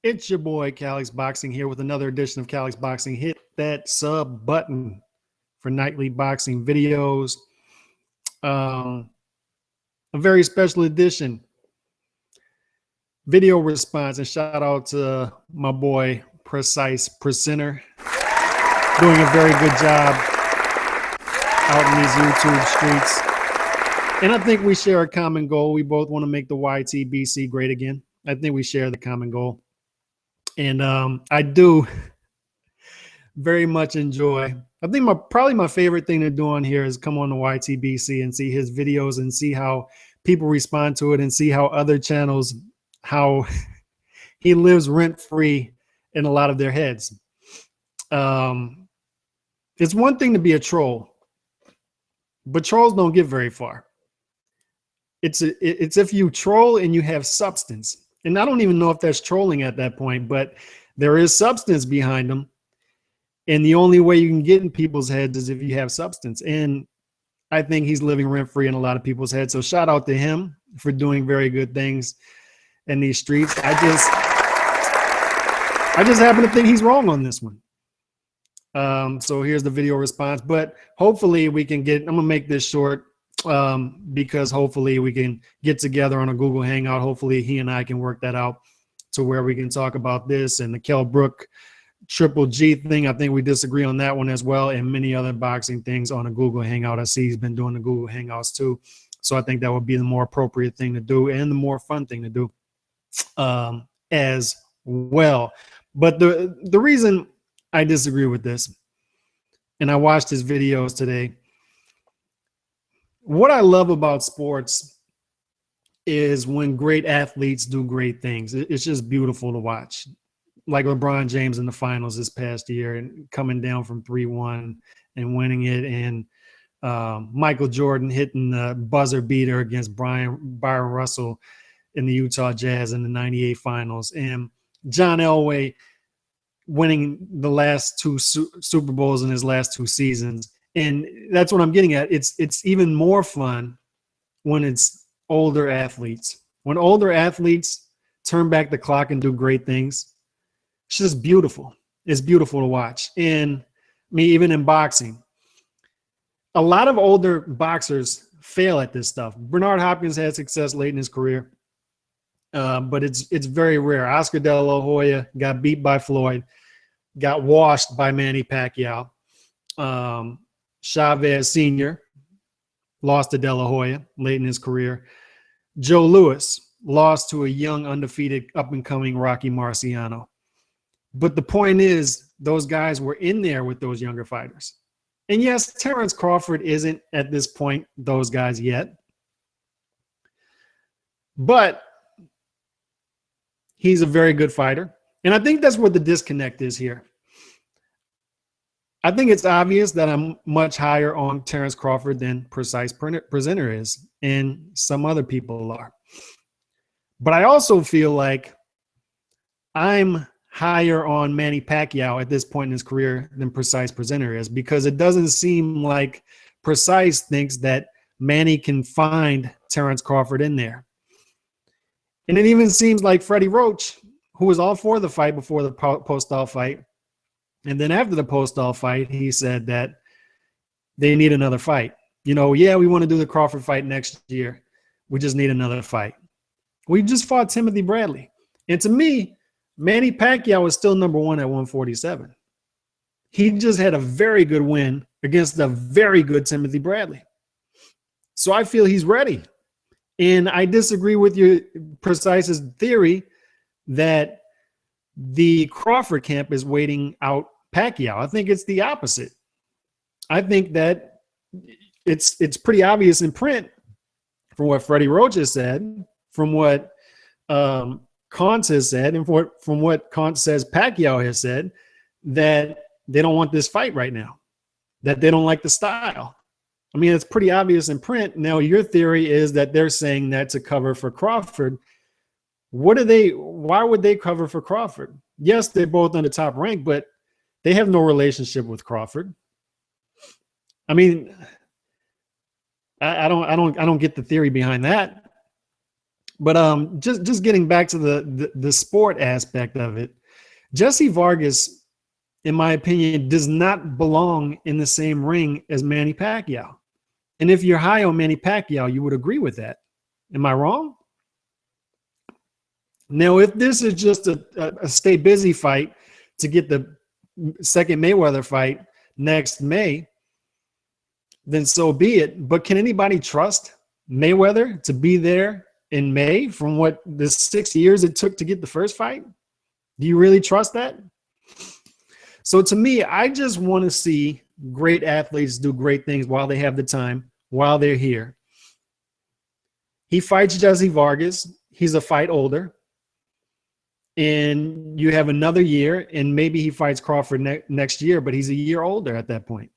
It's your boy Calix Boxing here with another edition of Calix Boxing. Hit that sub button for nightly boxing videos. A very special edition video response, and shout out to my boy Precise Presenter, doing a very good job out in these YouTube streets. And I think we share a common goal. We both want to make the YTBC great again. I think we share the common goal. And I do very much enjoy. I think probably my favorite thing to do on here is come on the YTBC and see his videos and see how people respond to it and see how other channels, how he lives rent-free in a lot of their heads. It's one thing to be a troll, but trolls don't get very far. It's if you troll and you have substance. And I don't even know if that's trolling at that point, but there is substance behind them. And the only way you can get in people's heads is if you have substance. And I think he's living rent-free in a lot of people's heads. So shout out to him for doing very good things in these streets. I just happen to think he's wrong on this one. So here's the video response. But hopefully we can get, I'm going to make this short. Because hopefully we can get together on a Google Hangout. Hopefully he and I can work that out to where we can talk about this and the Kell Brook Triple G thing. I think we disagree on that one as well, and many other boxing things on a Google Hangout. I see he's been doing the Google Hangouts too. So I think that would be the more appropriate thing to do and the more fun thing to do as well. But the reason I disagree with this, and I watched his videos today, what I love about sports is when great athletes do great things. It's just beautiful to watch. Like LeBron James in the finals this past year and coming down from 3-1 and winning it. And Michael Jordan hitting the buzzer beater against Byron Russell in the Utah Jazz in the 98 finals. And John Elway winning the last two Super Bowls in his last two seasons. And that's what I'm getting at. It's even more fun when it's older athletes. When older athletes turn back the clock and do great things, it's just beautiful. It's beautiful to watch. And even in boxing, a lot of older boxers fail at this stuff. Bernard Hopkins had success late in his career, but it's very rare. Oscar De La Hoya got beat by Floyd, got washed by Manny Pacquiao. Chavez Sr. lost to De La Hoya late in his career. Joe Louis lost to a young, undefeated, up-and-coming Rocky Marciano. But the point is, those guys were in there with those younger fighters. And yes, Terrence Crawford isn't at this point those guys yet. But he's a very good fighter. And I think that's what the disconnect is here. I think it's obvious that I'm much higher on Terrence Crawford than Precise Presenter is, and some other people are. But I also feel like I'm higher on Manny Pacquiao at this point in his career than Precise Presenter is, because it doesn't seem like Precise thinks that Manny can find Terrence Crawford in there. And it even seems like Freddie Roach, who was all for the fight before the Postol fight, and then after the Postol fight, he said that they need another fight. Yeah, we want to do the Crawford fight next year. We just need another fight. We just fought Timothy Bradley. And to me, Manny Pacquiao is still number one at 147. He just had a very good win against a very good Timothy Bradley. So I feel he's ready. And I disagree with your Precise's theory that the Crawford camp is waiting out Pacquiao. I think it's the opposite. I think that it's pretty obvious in print from what Freddie Roach has said, from what Kant has said, and from what Kant says Pacquiao has said, that they don't want this fight right now, that they don't like the style. I mean, it's pretty obvious in print. Now, your theory is that they're saying that to cover for Crawford. Why would they cover for Crawford? Yes, they're both on the top rank, but they have no relationship with Crawford. I mean, I don't get the theory behind that. But just getting back to the sport aspect of it, Jesse Vargas, in my opinion, does not belong in the same ring as Manny Pacquiao. And if you're high on Manny Pacquiao, you would agree with that. Am I wrong? Now, if this is just a stay busy fight to get the second Mayweather fight next May, then so be it. But can anybody trust Mayweather to be there in May from what the 6 years it took to get the first fight? Do you really trust that? So to me, I just want to see great athletes do great things while they have the time, while they're here. He fights Jesse Vargas. He's a fight older. And you have another year, and maybe he fights Crawford next year, but he's a year older at that point.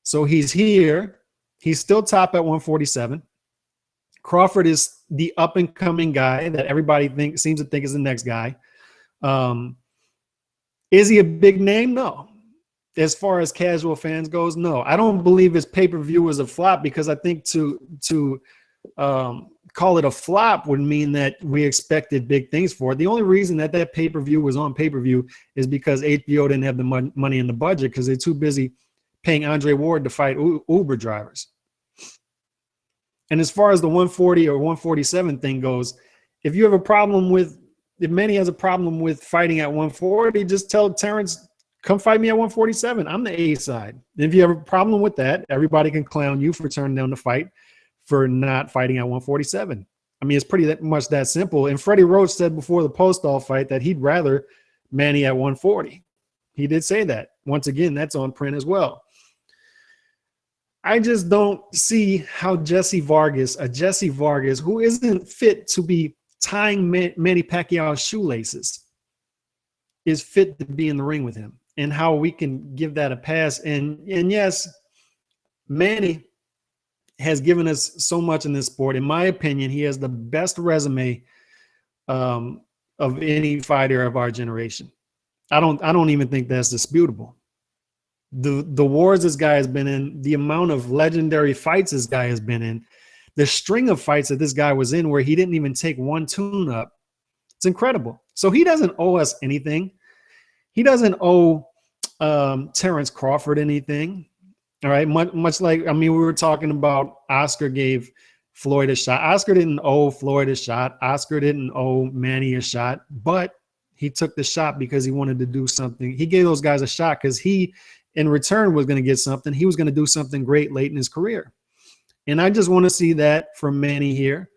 So he's here. He's still top at 147. Crawford is the up-and-coming guy that everybody seems to think is the next guy. Is he a big name? No. As far as casual fans goes, no. I don't believe his pay-per-view was a flop, because I think to call it a flop would mean that we expected big things for it. The only reason that pay-per-view was on pay-per-view is because HBO didn't have the money in the budget, because they're too busy paying Andre Ward to fight Uber drivers. And as far as the 140 or 147 thing goes, if Manny has a problem with fighting at 140, just tell Terrence, come fight me at 147. I'm the A side. And if you have a problem with that, everybody can clown you for turning down the fight for not fighting at 147. I mean, it's pretty much that simple. And Freddie Roach said before the Postall fight that he'd rather Manny at 140. He did say that. Once again, that's on print as well. I just don't see how Jesse Vargas, who isn't fit to be tying Manny Pacquiao's shoelaces, is fit to be in the ring with him, and how we can give that a pass. And yes, Manny has given us so much in this sport. In my opinion, he has the best resume of any fighter of our generation. I don't even think that's disputable. The wars this guy has been in, the amount of legendary fights this guy has been in, the string of fights that this guy was in where he didn't even take one tune-up, it's incredible. So he doesn't owe us anything. He doesn't owe Terrence Crawford anything. All right, much like, I mean, we were talking about Oscar gave Floyd a shot. Oscar didn't owe Floyd a shot. Oscar didn't owe Manny a shot, but he took the shot because he wanted to do something. He gave those guys a shot because he, in return, was going to get something. He was going to do something great late in his career. And I just want to see that from Manny here.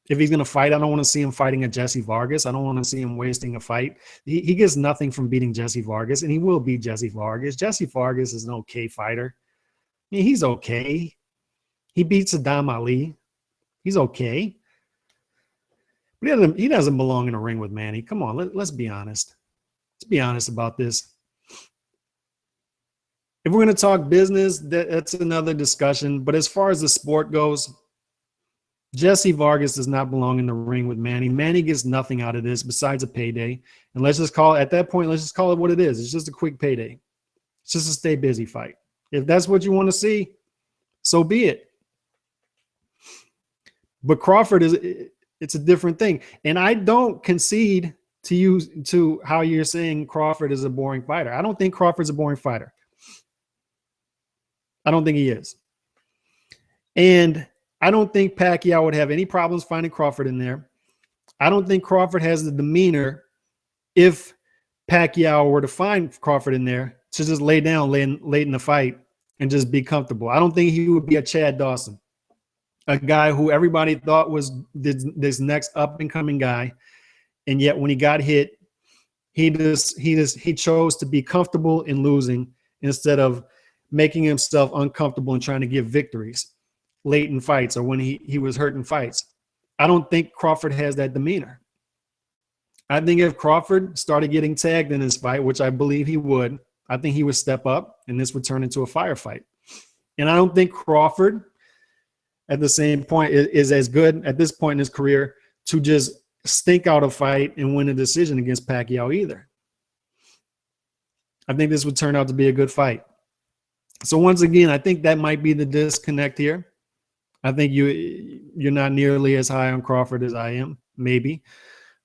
If he's going to fight, I don't want to see him fighting a Jesse Vargas. I don't want to see him wasting a fight. He gets nothing from beating Jesse Vargas, and he will beat Jesse Vargas. Jesse Vargas is an okay fighter. I mean, he's okay. He beat Saddam Ali. He's okay. But he doesn't belong in a ring with Manny. Come on, let's be honest. Let's be honest about this. If we're going to talk business, that's another discussion. But as far as the sport goes, Jesse Vargas does not belong in the ring with Manny. Manny gets nothing out of this besides a payday. And let's just call it, at that point, let's just call it what it is. It's just a quick payday. It's just a stay busy fight. If that's what you want to see, so be it. But Crawford it's a different thing. And I don't concede to how you're saying Crawford is a boring fighter. I don't think Crawford's a boring fighter. I don't think he is. And I don't think Pacquiao would have any problems finding Crawford in there. I don't think Crawford has the demeanor, if Pacquiao were to find Crawford in there, to just lay down late in the fight and just be comfortable. I don't think he would be a Chad Dawson, a guy who everybody thought was this next up-and-coming guy. And yet when he got hit, he chose to be comfortable in losing instead of making himself uncomfortable and trying to give victories late in fights or when he was hurt in fights. I don't think Crawford has that demeanor. I think if Crawford started getting tagged in this fight, which I believe he would, I think he would step up and this would turn into a firefight. And I don't think Crawford at the same point is as good at this point in his career to just stink out a fight and win a decision against Pacquiao either. I think this would turn out to be a good fight. So once again, I think that might be the disconnect here. I think you're not nearly as high on Crawford as I am. Maybe.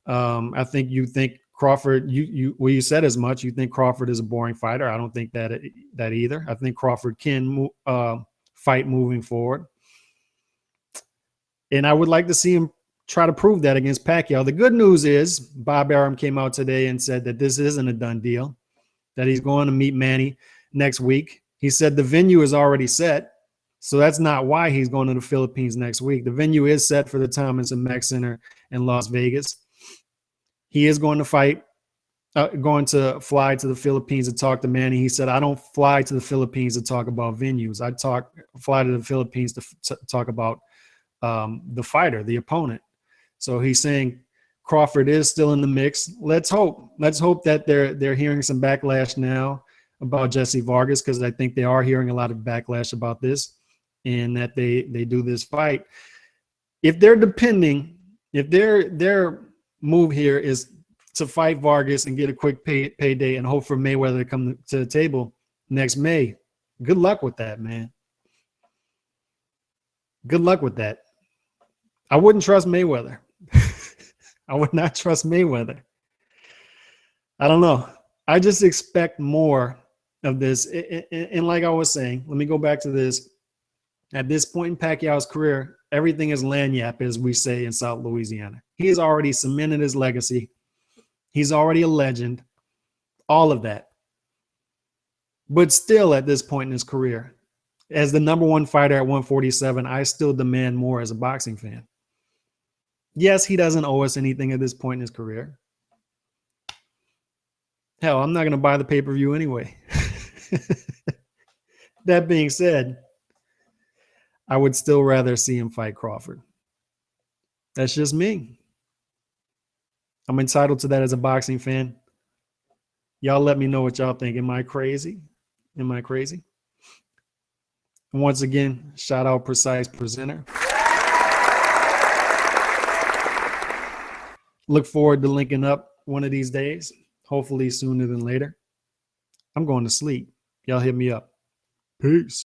I think you think Crawford. You said as much. You think Crawford is a boring fighter. I don't think that either. I think Crawford can fight moving forward, and I would like to see him try to prove that against Pacquiao. The good news is Bob Arum came out today and said that this isn't a done deal, that he's going to meet Manny next week. He said the venue is already set, so that's not why he's going to the Philippines next week. The venue is set for the Thomas and Mack Center in Las Vegas. He is going to fight, going to fly to the Philippines to talk to Manny. He said, I don't fly to the Philippines to talk about venues. I fly to the Philippines to talk about the fighter, the opponent. So he's saying Crawford is still in the mix. Let's hope that they're hearing some backlash now about Jesse Vargas, because I think they are hearing a lot of backlash about this, and that they do this fight. If their move here is to fight Vargas and get a quick payday and hope for Mayweather to come to the table next May, good luck with that, man. Good luck with that. I wouldn't trust Mayweather. I would not trust Mayweather. I don't know. I just expect more of this. And like I was saying, let me go back to this. At this point in Pacquiao's career, everything is lagniappe, as we say in South Louisiana. He has already cemented his legacy. He's already a legend. All of that. But still, at this point in his career, as the number one fighter at 147, I still demand more as a boxing fan. Yes, he doesn't owe us anything at this point in his career. Hell, I'm not going to buy the pay-per-view anyway. That being said, I would still rather see him fight Crawford. That's just me. I'm entitled to that as a boxing fan. Y'all let me know what y'all think. Am I crazy? Am I crazy? And once again, shout out Precise Presenter. Look forward to linking up one of these days, hopefully sooner than later. I'm going to sleep. Y'all hit me up. Peace.